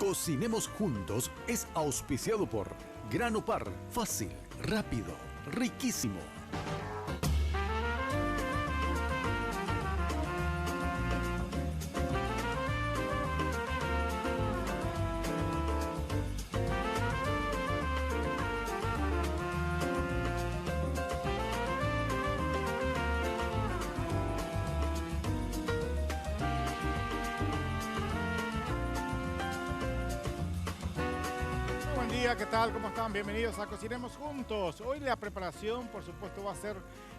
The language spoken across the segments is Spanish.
Cocinemos Juntos es auspiciado por Grano Par, fácil, rápido, riquísimo. ¿Qué tal? ¿Cómo están? Bienvenidos a Cocinemos Juntos. Hoy la preparación, por supuesto, va a ser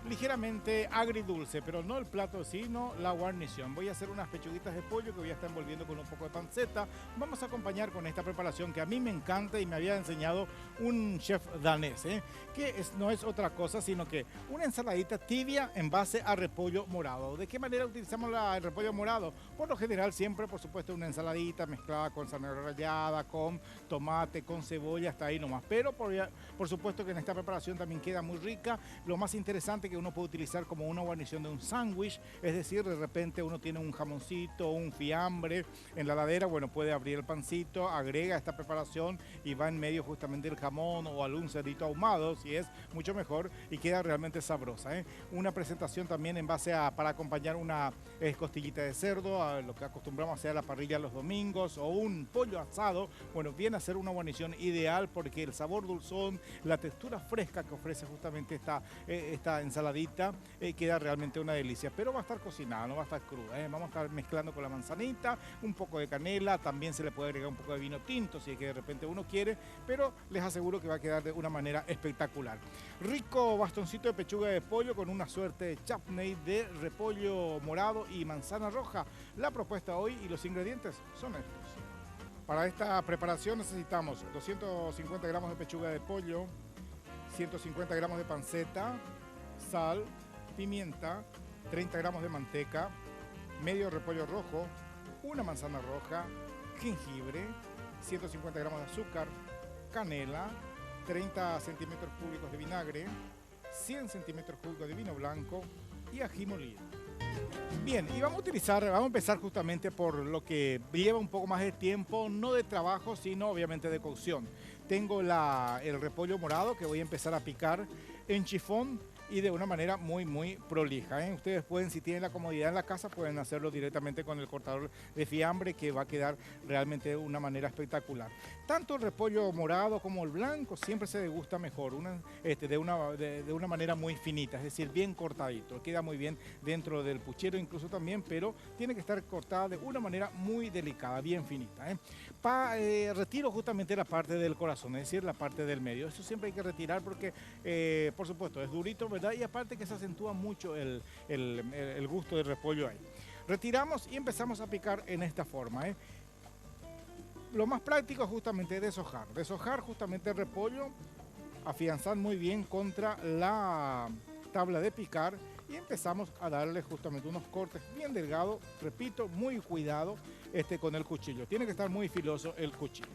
ligeramente agridulce, pero no el plato, sino la guarnición. Voy a hacer unas pechuguitas de pollo que voy a estar envolviendo con un poco de panceta. Vamos a acompañar con esta preparación que a mí me encanta y me había enseñado un chef danés, no es otra cosa, sino que una ensaladita tibia en base a repollo morado. ¿De qué manera utilizamos el repollo morado? Por lo general, siempre, por supuesto, una ensaladita mezclada con zanahoria rallada, con tomate, con cebolla, hasta ahí nomás. Pero por supuesto que en esta preparación también queda muy rica. Lo más interesante que uno puede utilizar como una guarnición de un sándwich, es decir, de repente uno tiene un jamoncito, un fiambre en la heladera, bueno, puede abrir el pancito, agrega esta preparación y va en medio justamente el jamón o algún cerdito ahumado, si es mucho mejor, y queda realmente sabrosa, Una presentación también en base para acompañar una costillita de cerdo, a lo que acostumbramos a hacer a la parrilla los domingos, o un pollo asado. Bueno, viene a ser una guarnición ideal porque el sabor dulzón, la textura fresca que ofrece justamente esta ensaladita, queda realmente una delicia. Pero va a estar cocinada, no va a estar cruda, Vamos a estar mezclando con la manzanita, un poco de canela, también se le puede agregar un poco de vino tinto si es que de repente uno quiere, pero les aseguro que va a quedar de una manera espectacular. Rico bastoncito de pechuga de pollo con una suerte de chutney de repollo morado y manzana roja. La propuesta hoy y los ingredientes son estos. Para esta preparación necesitamos 250 gramos de pechuga de pollo, 150 gramos de panceta, sal, pimienta, 30 gramos de manteca, medio repollo rojo, una manzana roja, jengibre, 150 gramos de azúcar, canela, 30 centímetros cúbicos de vinagre, 100 centímetros cúbicos de vino blanco y ají molido. Bien, y vamos a empezar justamente por lo que lleva un poco más de tiempo, no de trabajo, sino obviamente de cocción. Tengo el repollo morado que voy a empezar a picar en chifón y de una manera muy, muy prolija, Ustedes pueden, si tienen la comodidad en la casa, pueden hacerlo directamente con el cortador de fiambre, que va a quedar realmente de una manera espectacular. Tanto el repollo morado como el blanco siempre se degusta mejor, de una manera muy finita, es decir, bien cortadito. Queda muy bien dentro del puchero incluso también, pero tiene que estar cortada de una manera muy delicada, bien finita, Retiro justamente la parte del corazón, es decir, la parte del medio. Eso siempre hay que retirar porque, por supuesto, es durito, ¿verdad? Y aparte que se acentúa mucho el gusto del repollo ahí. Retiramos y empezamos a picar en esta forma, Lo más práctico es justamente deshojar justamente el repollo, afianzar muy bien contra la tabla de picar y empezamos a darle justamente unos cortes bien delgados, repito, muy cuidado con el cuchillo. Tiene que estar muy filoso el cuchillo,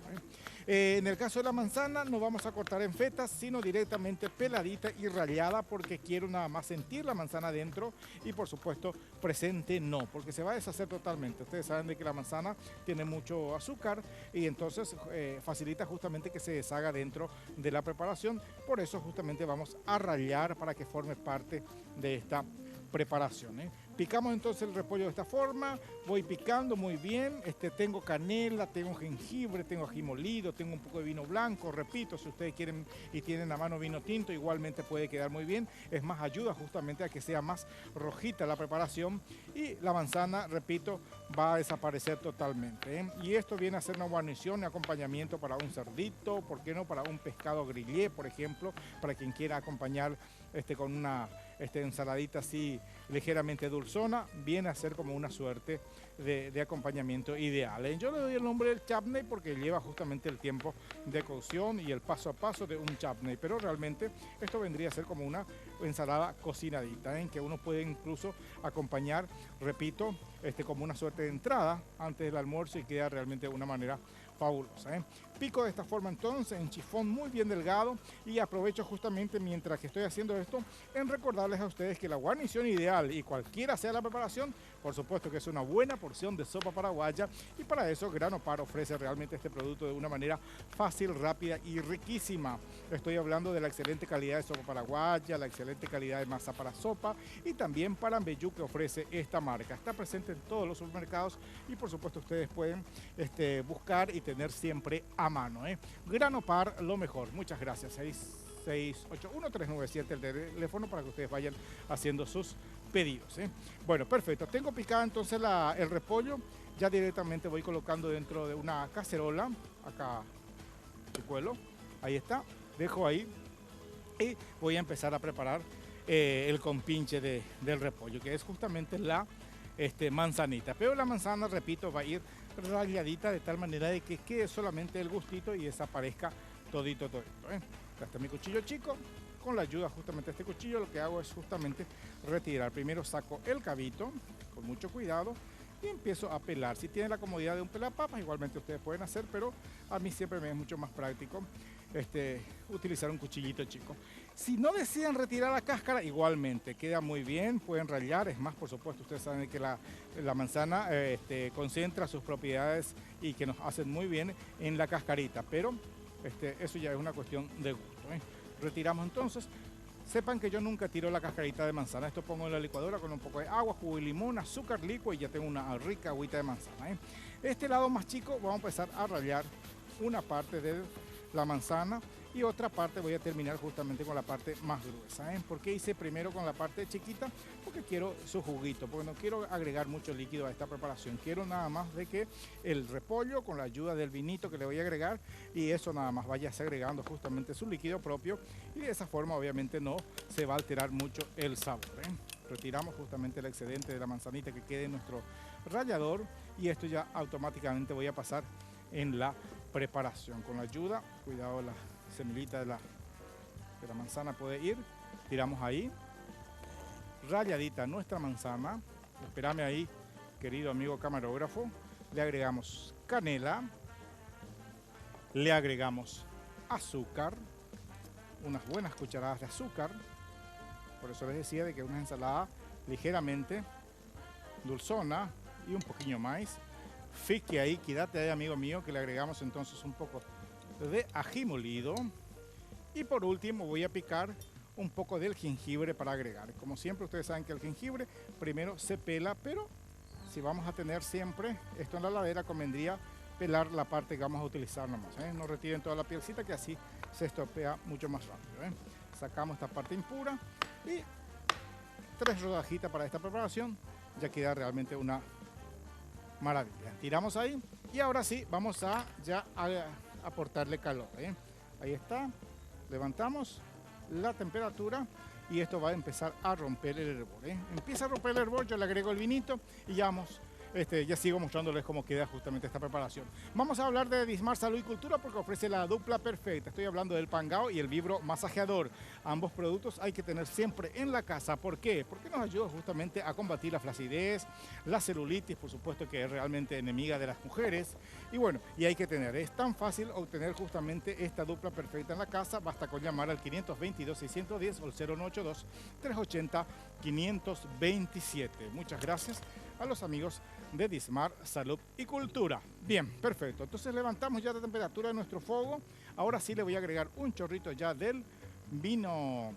En el caso de la manzana no vamos a cortar en fetas, sino directamente peladita y rallada, porque quiero nada más sentir la manzana dentro y por supuesto presente no, porque se va a deshacer totalmente. Ustedes saben de que la manzana tiene mucho azúcar y entonces facilita justamente que se deshaga dentro de la preparación. Por eso justamente vamos a rallar para que forme parte de esta preparación, Picamos entonces el repollo de esta forma, voy picando muy bien, tengo canela, tengo jengibre, tengo ají molido, tengo un poco de vino blanco, repito, si ustedes quieren y tienen a mano vino tinto, igualmente puede quedar muy bien, es más, ayuda justamente a que sea más rojita la preparación y la manzana, repito, va a desaparecer totalmente, Y esto viene a ser una guarnición y acompañamiento para un cerdito, ¿por qué no? Para un pescado grillé, por ejemplo, para quien quiera acompañar con una ensaladita así ligeramente dulzona, viene a ser como una suerte de acompañamiento ideal. Yo le doy el nombre del chutney porque lleva justamente el tiempo de cocción y el paso a paso de un chutney, pero realmente esto vendría a ser como una ensalada cocinadita, en que uno puede incluso acompañar, repito, como una suerte de entrada antes del almuerzo y queda realmente de una manera fabulosa. Pico de esta forma entonces en chifón muy bien delgado y aprovecho justamente mientras que estoy haciendo esto en recordarles a ustedes que la guarnición ideal y cualquiera sea la preparación, por supuesto que es una buena porción de sopa paraguaya y para eso Grano Par ofrece realmente este producto de una manera fácil, rápida y riquísima. Estoy hablando de la excelente calidad de sopa paraguaya, la excelente calidad de masa para sopa y también para Ambeyú que ofrece esta marca. Está presente en todos los supermercados y por supuesto ustedes pueden buscar y tener siempre a mano. Grano Par, lo mejor. Muchas gracias. 681-397 el teléfono para que ustedes vayan haciendo sus pedidos. Bueno, perfecto. Tengo picada entonces el repollo. Ya directamente voy colocando dentro de una cacerola. Acá el cuelo. Ahí está. Dejo ahí. Y voy a empezar a preparar el compinche del repollo, que es justamente la manzanita. Pero la manzana, repito, va a ir ralladita de tal manera de que quede solamente el gustito y desaparezca todito. Acá está mi cuchillo chico. Con la ayuda justamente de este cuchillo lo que hago es justamente retirar. Primero saco el cabito con mucho cuidado y empiezo a pelar. Si tienen la comodidad de un pelapapas, igualmente ustedes pueden hacer, pero a mí siempre me es mucho más práctico utilizar un cuchillito chico. Si no desean retirar la cáscara, igualmente queda muy bien, pueden rallar. Es más, por supuesto, ustedes saben que la manzana concentra sus propiedades y que nos hacen muy bien en la cascarita, pero eso ya es una cuestión de gusto. Retiramos entonces. Sepan que yo nunca tiro la cascarita de manzana. Esto pongo en la licuadora con un poco de agua, jugo de limón, azúcar líquido y ya tengo una rica agüita de manzana. Este lado más chico vamos a empezar a rallar una parte de la manzana y otra parte voy a terminar justamente con la parte más gruesa. ¿Por qué hice primero con la parte chiquita? Porque quiero su juguito, porque no quiero agregar mucho líquido a esta preparación. Quiero nada más de que el repollo, con la ayuda del vinito que le voy a agregar, y eso nada más vaya agregando justamente su líquido propio y de esa forma obviamente no se va a alterar mucho el sabor. Retiramos justamente el excedente de la manzanita que quede en nuestro rallador y esto ya automáticamente voy a pasar en la preparación. Con la ayuda, cuidado, la semillita de la manzana puede ir. Tiramos ahí. Ralladita nuestra manzana. Espérame ahí, querido amigo camarógrafo. Le agregamos canela. Le agregamos azúcar. Unas buenas cucharadas de azúcar. Por eso les decía de que una ensalada ligeramente dulzona y un poquillo más. Fíjate ahí, quédate ahí, amigo mío, que le agregamos entonces un poco de ají molido. Y por último voy a picar un poco del jengibre para agregar. Como siempre ustedes saben que el jengibre primero se pela, pero si vamos a tener siempre esto en la heladera, convendría pelar la parte que vamos a utilizar nomás. No retiren toda la pielcita que así se estropea mucho más rápido. Sacamos esta parte impura y 3 rodajitas para esta preparación. Ya queda realmente una maravilla. Tiramos ahí y ahora sí vamos a aportarle calor. Ahí está. Levantamos la temperatura y esto va a empezar a romper el hervor. Empieza a romper el hervor, yo le agrego el vinito y ya vamos. Ya sigo mostrándoles cómo queda justamente esta preparación. Vamos a hablar de Dismar Salud y Cultura porque ofrece la dupla perfecta. Estoy hablando del Pangao y el Vibro Masajeador. Ambos productos hay que tener siempre en la casa. ¿Por qué? Porque nos ayuda justamente a combatir la flacidez, la celulitis, por supuesto que es realmente enemiga de las mujeres. Y bueno, y hay que tener. Es tan fácil obtener justamente esta dupla perfecta en la casa. Basta con llamar al 522-610 o el 0982-380-527. Muchas gracias a los amigos de Dismar Salud y Cultura. Bien, perfecto. Entonces levantamos ya la temperatura de nuestro fuego. Ahora sí le voy a agregar un chorrito ya del vino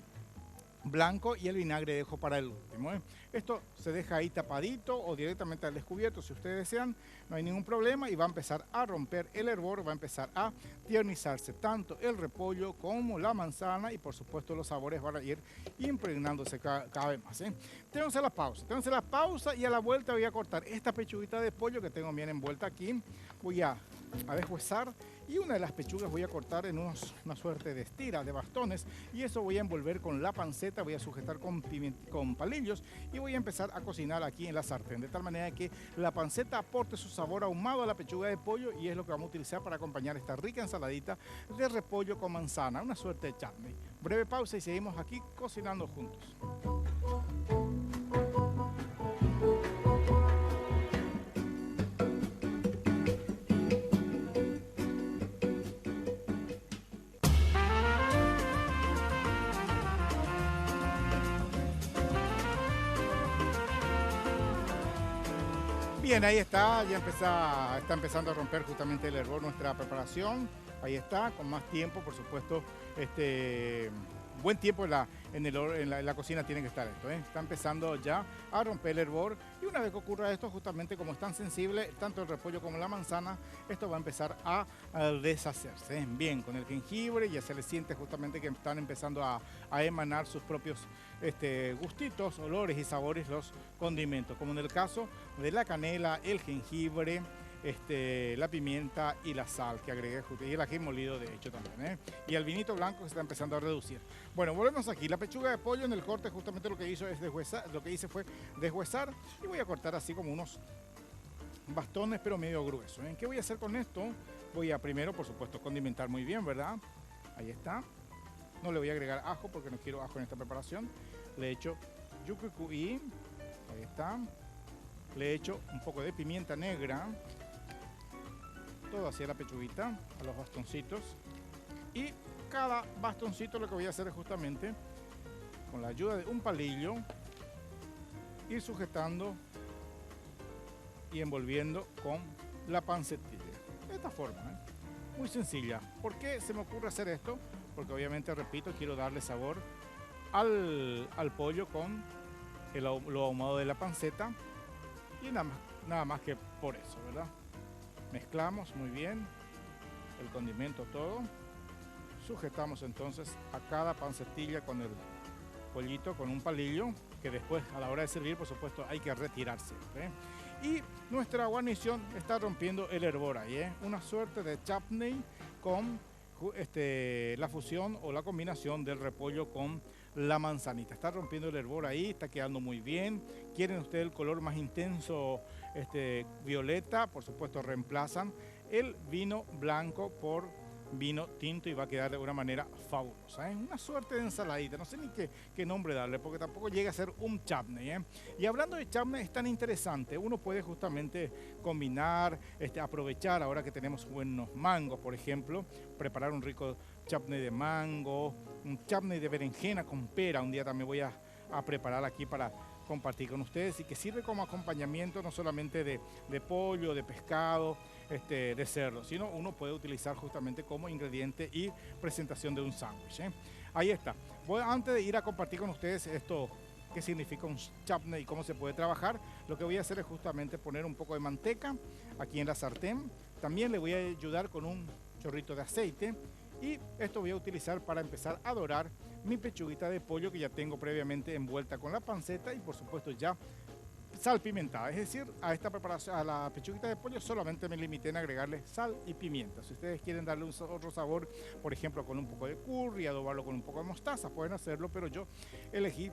blanco y el vinagre dejo para el último. Esto se deja ahí tapadito o directamente al descubierto si ustedes desean, no hay ningún problema y va a empezar a romper el hervor, va a empezar a tiernizarse tanto el repollo como la manzana y por supuesto los sabores van a ir impregnándose cada vez más. Tenemos la pausa y a la vuelta voy a cortar esta pechuguita de pollo que tengo bien envuelta aquí. Voy a a deshuesar, y una de las pechugas voy a cortar en una suerte de estira, de bastones, y eso voy a envolver con la panceta, voy a sujetar con palillos y voy a empezar a cocinar aquí en la sartén, de tal manera que la panceta aporte su sabor ahumado a la pechuga de pollo, y es lo que vamos a utilizar para acompañar esta rica ensaladita de repollo con manzana, una suerte de chutney. Breve pausa y seguimos aquí cocinando juntos. Bien, ahí está, ya está empezando a romper justamente el hervor nuestra preparación. Ahí está, con más tiempo, por supuesto, buen tiempo en la cocina tiene que estar esto, ¿eh? Está empezando ya a romper el hervor, y una vez que ocurra esto, justamente como es tan sensible, tanto el repollo como la manzana, esto va a empezar a deshacerse. Bien, con el jengibre ya se le siente justamente que están empezando a emanar sus propios gustitos, olores y sabores los condimentos, como en el caso de la canela, el jengibre, la pimienta y la sal que agregué, y el ají molido de hecho también, ¿eh? Y el vinito blanco que se está empezando a reducir. Bueno, volvemos aquí. La pechuga de pollo en el corte justamente lo que hice fue deshuesar, y voy a cortar así como unos bastones pero medio gruesos, ¿eh? ¿Qué voy a hacer con esto? Voy a primero, por supuesto, condimentar muy bien, ¿verdad? Ahí está. No le voy a agregar ajo porque no quiero ajo en esta preparación. Le echo yucucuí, ahí está. Le echo un poco de pimienta negra, todo hacia la pechuguita, a los bastoncitos, y cada bastoncito lo que voy a hacer es justamente, con la ayuda de un palillo, ir sujetando y envolviendo con la pancetilla, de esta forma, ¿eh? Muy sencilla. ¿Por qué se me ocurre hacer esto? Porque obviamente, repito, quiero darle sabor al pollo con lo ahumado de la panceta, y nada más que por eso, ¿verdad? Mezclamos muy bien el condimento todo. Sujetamos entonces a cada pancetilla con el pollito con un palillo, que después a la hora de servir, por supuesto, hay que retirar siempre, ¿eh? Y nuestra guarnición está rompiendo el hervor ahí, ¿eh? Una suerte de chutney con la fusión o la combinación del repollo con la manzanita. Está rompiendo el hervor ahí, está quedando muy bien. ¿Quieren ustedes el color más intenso, violeta? Por supuesto, reemplazan el vino blanco por vino tinto y va a quedar de una manera fabulosa, ¿eh? Una suerte de ensaladita, no sé ni qué nombre darle, porque tampoco llega a ser un chutney, ¿eh? Y hablando de chutney, es tan interesante, uno puede justamente combinar, aprovechar ahora que tenemos buenos mangos, por ejemplo, preparar un rico chutney de mango, un chutney de berenjena con pera. Un día también voy a preparar aquí para compartir con ustedes, y que sirve como acompañamiento no solamente de pollo, de pescado, de cerdo, sino uno puede utilizar justamente como ingrediente y presentación de un sándwich, ¿eh? Ahí está. Antes de ir a compartir con ustedes esto, qué significa un chutney y cómo se puede trabajar, lo que voy a hacer es justamente poner un poco de manteca aquí en la sartén. También le voy a ayudar con un chorrito de aceite, y esto voy a utilizar para empezar a dorar mi pechuguita de pollo que ya tengo previamente envuelta con la panceta y por supuesto ya salpimentada. Es decir, a esta preparación, a la pechuguita de pollo solamente me limité en agregarle sal y pimienta. Si ustedes quieren darle otro sabor, por ejemplo con un poco de curry, adobarlo con un poco de mostaza, pueden hacerlo, pero yo elegí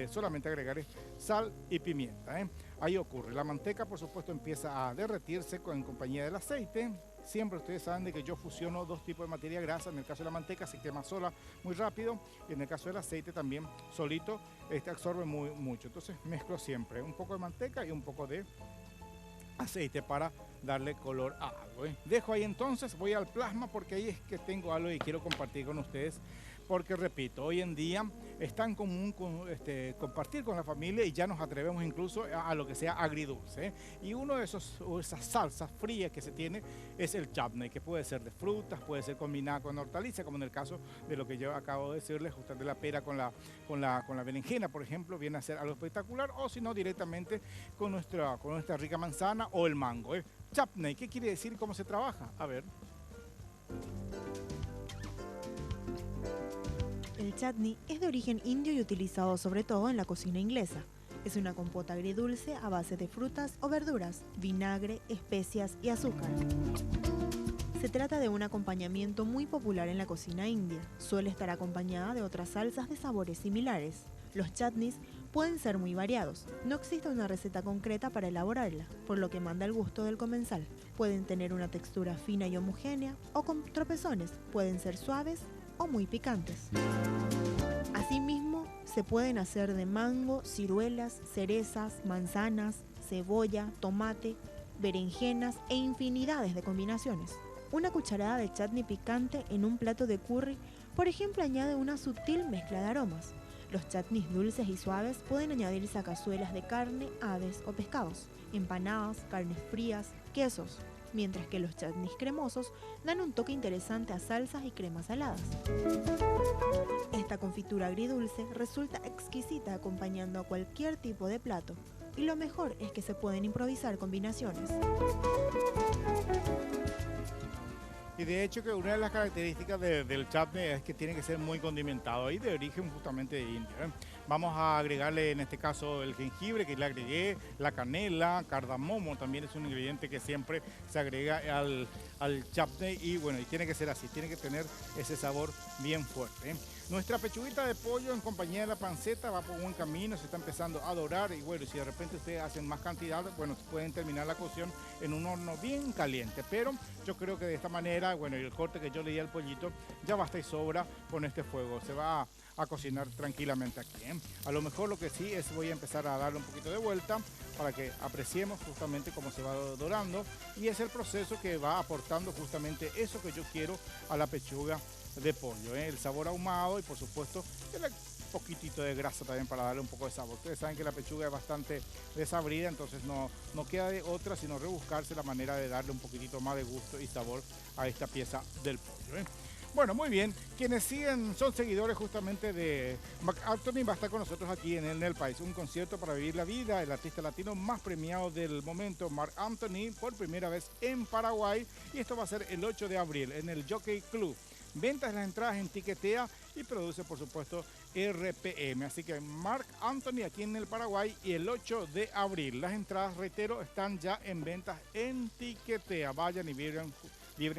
solamente agregarle sal y pimienta, ¿eh? Ahí ocurre. La manteca, por supuesto, empieza a derretirse en compañía del aceite. Siempre ustedes saben de que yo fusiono dos tipos de materia grasa. En el caso de la manteca se quema sola muy rápido, y en el caso del aceite también solito absorbe mucho. Entonces mezclo siempre un poco de manteca y un poco de aceite para darle color a algo, ¿eh? Dejo ahí entonces, voy al plasma porque ahí es que tengo algo y quiero compartir con ustedes. Porque repito, hoy en día es tan común compartir con la familia, y ya nos atrevemos incluso a lo que sea agridulce, ¿eh? Y uno de esas salsas frías que se tiene es el chutney, que puede ser de frutas, puede ser combinada con hortalizas, como en el caso de lo que yo acabo de decirles, justamente la pera con la berenjena, por ejemplo, viene a ser algo espectacular, o si no directamente con nuestra rica manzana o el mango, ¿eh? Chutney, ¿qué quiere decir y cómo se trabaja? A ver. El chutney es de origen indio y utilizado sobre todo en la cocina inglesa. Es una compota agridulce a base de frutas o verduras, vinagre, especias y azúcar. Se trata de un acompañamiento muy popular en la cocina india. Suele estar acompañada de otras salsas de sabores similares. Los chutneys pueden ser muy variados. No existe una receta concreta para elaborarla, por lo que manda el gusto del comensal. Pueden tener una textura fina y homogénea o con tropezones. Pueden ser suaves o muy picantes. Asimismo, se pueden hacer de mango, ciruelas, cerezas, manzanas, cebolla, tomate, berenjenas e infinidades de combinaciones. Una cucharada de chutney picante en un plato de curry, por ejemplo, añade una sutil mezcla de aromas. Los chutneys dulces y suaves pueden añadirse a cazuelas de carne, aves o pescados, empanadas, carnes frías, quesos, mientras que los chutneys cremosos dan un toque interesante a salsas y cremas saladas. Esta confitura agridulce resulta exquisita acompañando a cualquier tipo de plato, y lo mejor es que se pueden improvisar combinaciones. Y de hecho que una de las características del chutney es que tiene que ser muy condimentado y de origen justamente indio. Vamos a agregarle en este caso el jengibre que le agregué, la canela, cardamomo también es un ingrediente que siempre se agrega al chutney y bueno, y tiene que ser así, tiene que tener ese sabor bien fuerte. Nuestra pechuguita de pollo en compañía de la panceta va por buen camino, se está empezando a dorar y bueno, si de repente ustedes hacen más cantidad, bueno, pueden terminar la cocción en un horno bien caliente, pero yo creo que de esta manera, bueno, y el corte que yo le di al pollito ya basta y sobra con este fuego, se va a cocinar tranquilamente aquí, ¿eh? A lo mejor lo que sí es voy a empezar a darle un poquito de vuelta para que apreciemos justamente cómo se va dorando y es el proceso que va aportando justamente eso que yo quiero a la pechuga de pollo, ¿eh? El sabor ahumado y por supuesto un poquitito de grasa también para darle un poco de sabor. Ustedes saben que la pechuga es bastante desabrida, entonces no queda de otra sino rebuscarse la manera de darle un poquitito más de gusto y sabor a esta pieza del pollo, ¿eh? Bueno, muy bien. Quienes siguen son seguidores justamente de Marc Anthony. Va a estar con nosotros aquí en el país. Un concierto para vivir la vida. El artista latino más premiado del momento, Marc Anthony, por primera vez en Paraguay. Y esto va a ser el 8 de abril en el Jockey Club. Ventas de las entradas en Tiquetea y produce, por supuesto, RPM. Así que Marc Anthony aquí en el Paraguay y el 8 de abril. Las entradas, reitero, están ya en ventas en Tiquetea. Vayan y vibren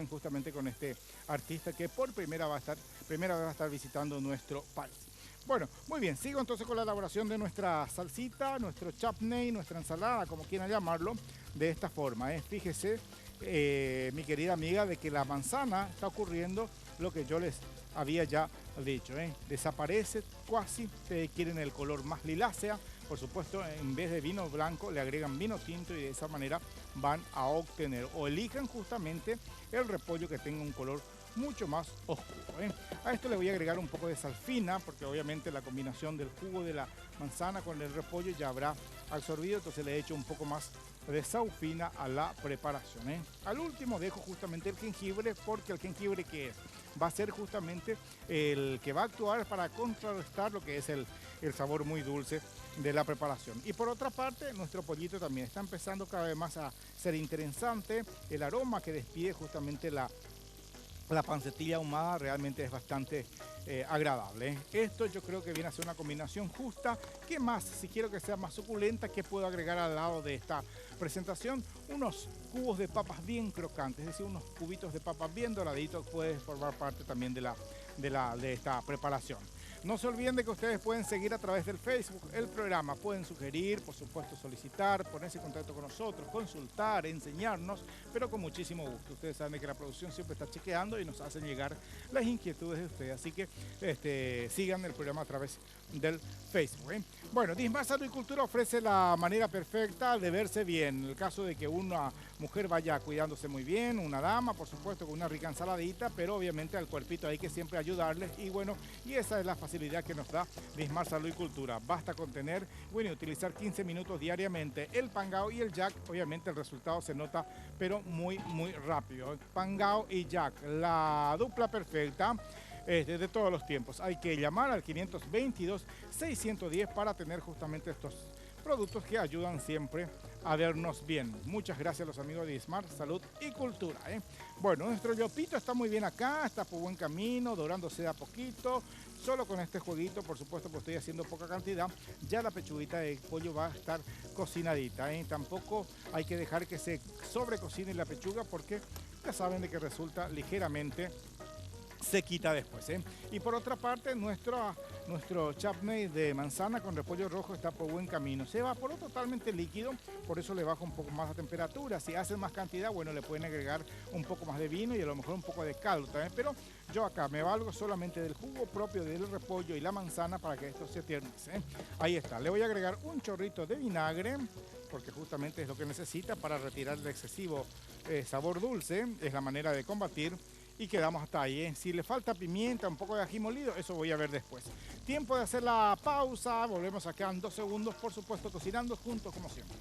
justamente con este artista que por primera vez va a estar visitando nuestro país. Bueno, muy bien, sigo entonces con la elaboración de nuestra salsita, nuestro chutney, nuestra ensalada, como quieran llamarlo, de esta forma. Fíjese, mi querida amiga, de que la manzana está ocurriendo lo que yo les había ya dicho, desaparece casi, ustedes quieren el color más lilácea, por supuesto en vez de vino blanco le agregan vino tinto y de esa manera van a obtener o elijan justamente el repollo que tenga un color mucho más oscuro, A esto le voy a agregar un poco de sal fina porque obviamente la combinación del jugo de la manzana con el repollo ya habrá absorbido, entonces le he hecho un poco más de sal fina a la preparación, Al último dejo justamente el jengibre porque el jengibre que va a ser justamente el que va a actuar para contrarrestar lo que es el sabor muy dulce de la preparación. Y por otra parte, nuestro pollito también está empezando cada vez más a ser interesante. El aroma que despide justamente la pancetilla ahumada realmente es bastante agradable. Esto yo creo que viene a ser una combinación justa. ¿Qué más? Si quiero que sea más suculenta, ¿qué puedo agregar al lado de esta presentación? Unos cubos de papas bien crocantes, es decir, unos cubitos de papas bien doraditos, puede formar parte también de esta preparación. No se olviden de que ustedes pueden seguir a través del Facebook el programa, pueden sugerir, por supuesto solicitar, ponerse en contacto con nosotros, consultar, enseñarnos, pero con muchísimo gusto. Ustedes saben que la producción siempre está chequeando y nos hacen llegar las inquietudes de ustedes, así que sigan el programa a través del Facebook. Bueno, Dismar Salud y Cultura ofrece la manera perfecta de verse bien. En el caso de que una mujer vaya cuidándose muy bien, una dama, por supuesto, con una rica ensaladita, pero obviamente al cuerpito hay que siempre ayudarles y bueno, y esa es la facilidad que nos da Dismar Salud y Cultura. Basta con tener, bueno, y utilizar 15 minutos diariamente el Pangao y el Jack. Obviamente el resultado se nota, pero muy, muy rápido. Pangao y Jack, la dupla perfecta. De todos los tiempos. Hay que llamar al 522-610 para tener justamente estos productos que ayudan siempre a vernos bien. Muchas gracias a los amigos de Smart Salud y Cultura. Bueno, nuestro yopito está muy bien acá, está por buen camino, dorándose de a poquito. Solo con este jueguito, por supuesto, pues estoy haciendo poca cantidad, ya la pechuguita de pollo va a estar cocinadita. Tampoco hay que dejar que se sobrecocine la pechuga porque ya saben de que resulta ligeramente sequita después, ¿eh? Y por otra parte, nuestro chutney de manzana con repollo rojo está por buen camino. Se evaporó totalmente líquido, por eso le baja un poco más la temperatura. Si hacen más cantidad, bueno, le pueden agregar un poco más de vino y a lo mejor un poco de caldo también. Pero yo acá me valgo solamente del jugo propio del repollo y la manzana para que esto se tiernice, ¿eh? Ahí está. Le voy a agregar un chorrito de vinagre, porque justamente es lo que necesita para retirar el excesivo sabor dulce. Es la manera de combatir. Y quedamos hasta ahí, ¿eh? Si le falta pimienta, un poco de ají molido, eso voy a ver después. Tiempo de hacer la pausa, volvemos acá en 2 segundos, por supuesto, cocinando juntos como siempre.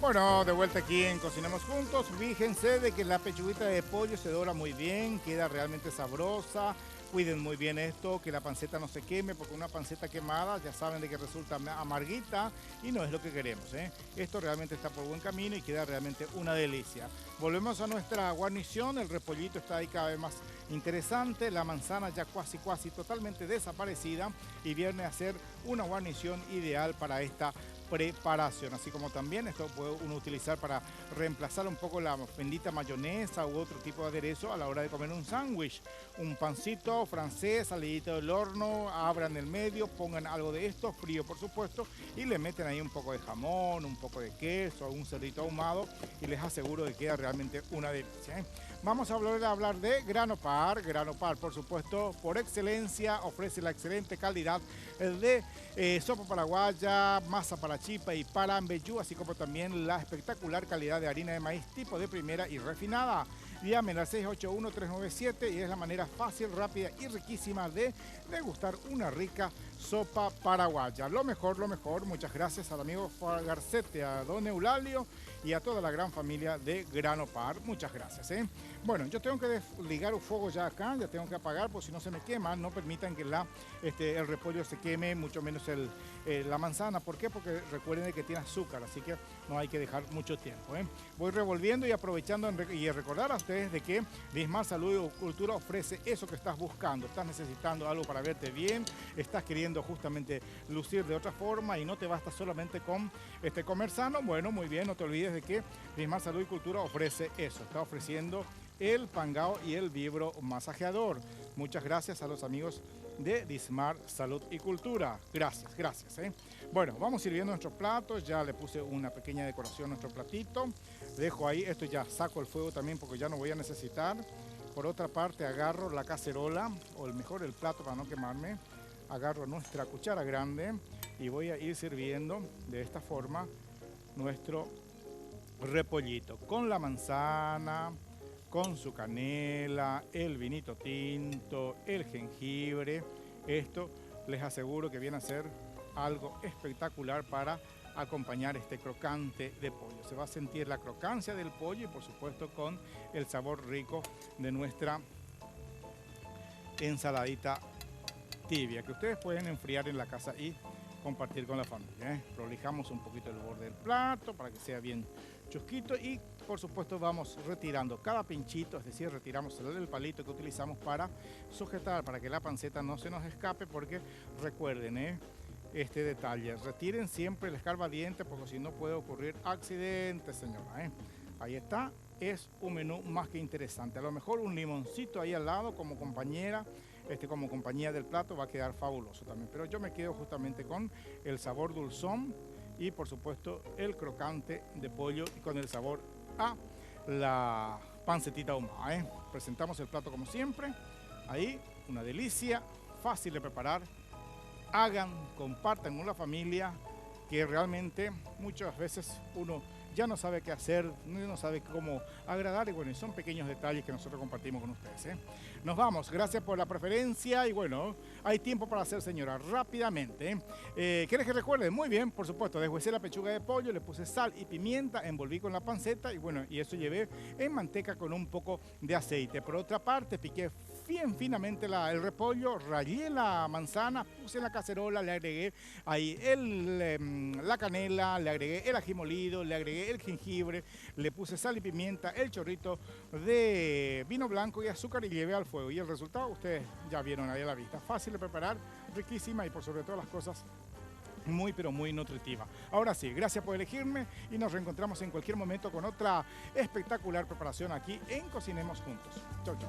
Bueno, de vuelta aquí en Cocinemos Juntos. Fíjense de que la pechuguita de pollo se dora muy bien, queda realmente sabrosa. Cuiden muy bien esto, que la panceta no se queme, porque una panceta quemada ya saben de que resulta amarguita y no es lo que queremos, ¿eh? Esto realmente está por buen camino y queda realmente una delicia. Volvemos a nuestra guarnición, el repollito está ahí cada vez más interesante, la manzana ya casi totalmente desaparecida y viene a ser una guarnición ideal para esta preparación, así como también esto puede uno utilizar para reemplazar un poco la bendita mayonesa u otro tipo de aderezo a la hora de comer un sándwich, un pancito francés salidito del horno, abran el medio, pongan algo de esto, frío por supuesto, y le meten ahí un poco de jamón, un poco de queso, un cerdito ahumado y les aseguro que queda realmente una delicia, ¿eh? Vamos a volver a hablar de Grano Par. Grano Par, por supuesto, por excelencia, ofrece la excelente calidad de sopa paraguaya, masa para chipa y para ambeyú, así como también la espectacular calidad de harina de maíz tipo de primera y refinada. Llamen al 681-397 y es la manera fácil, rápida y riquísima de degustar una rica sopa paraguaya. Lo mejor, muchas gracias al amigo Garcete, a don Eulalio y a toda la gran familia de Grano Par. Muchas gracias, ¿eh? Bueno, yo tengo que desligar el fuego ya acá, ya tengo que apagar, porque si no se me quema. No permitan que el repollo se queme, mucho menos la manzana. ¿Por qué? Porque recuerden que tiene azúcar, así que no hay que dejar mucho tiempo, ¿eh? Voy revolviendo y aprovechando y recordar a ustedes de que Dismar Salud y Cultura ofrece eso que estás buscando. Estás necesitando algo para verte bien, estás queriendo justamente lucir de otra forma y no te basta solamente con comer sano. Bueno, muy bien, no te olvides de que Dismar Salud y Cultura ofrece eso. Está ofreciendo el pangao y el vibro masajeador. Muchas gracias a los amigos de Dismar Salud y Cultura. Gracias, ¿eh? Bueno, vamos sirviendo nuestros platos. Ya le puse una pequeña decoración a nuestro platito. Dejo ahí, esto ya saco el fuego también porque ya no voy a necesitar. Por otra parte agarro la cacerola, o el plato para no quemarme. Agarro nuestra cuchara grande y voy a ir sirviendo de esta forma nuestro repollito con la manzana, con su canela, el vinito tinto, el jengibre. Esto les aseguro que viene a ser algo espectacular para acompañar este crocante de pollo. Se va a sentir la crocancia del pollo y por supuesto con el sabor rico de nuestra ensaladita tibia, que ustedes pueden enfriar en la casa y compartir con la familia, ¿eh? Prolijamos un poquito el borde del plato para que sea bien chusquito y por supuesto vamos retirando cada pinchito, es decir, retiramos el palito que utilizamos para sujetar, para que la panceta no se nos escape, porque recuerden, este detalle, retiren siempre el escarbadiente porque si no puede ocurrir accidentes, señora, ¿eh? Ahí está, es un menú más que interesante. A lo mejor un limoncito ahí al lado como compañera, como compañía del plato va a quedar fabuloso también, pero yo me quedo justamente con el sabor dulzón y por supuesto el crocante de pollo y con el sabor a la pancetita ahumada, ¿eh? Presentamos el plato como siempre, ahí una delicia, fácil de preparar. Hagan, compartan con la familia, que realmente muchas veces uno ya no sabe qué hacer, no sabe cómo agradar y bueno, son pequeños detalles que nosotros compartimos con ustedes, ¿eh? Nos vamos, gracias por la preferencia y bueno, hay tiempo para hacer, señora, rápidamente. ¿Quieres que recuerde? Muy bien, por supuesto, deshuesé la pechuga de pollo, le puse sal y pimienta, envolví con la panceta y bueno, y eso llevé en manteca con un poco de aceite. Por otra parte, piqué bien finamente el repollo, rallé la manzana, puse en la cacerola, le agregué ahí la canela, le agregué el ají molido, le agregué el jengibre, le puse sal y pimienta, el chorrito de vino blanco y azúcar y llevé al fuego. Y el resultado ustedes ya vieron ahí a la vista. Fácil de preparar, riquísima y por sobre todas las cosas muy pero muy nutritiva. Ahora sí, gracias por elegirme y nos reencontramos en cualquier momento con otra espectacular preparación aquí en Cocinemos Juntos. Chau, chau.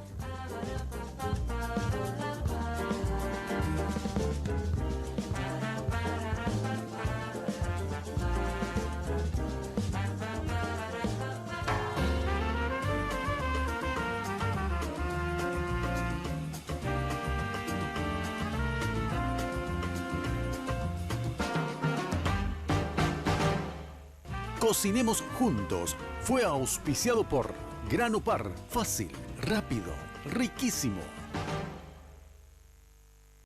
Cocinemos Juntos fue auspiciado por Grano Par, fácil, rápido, riquísimo.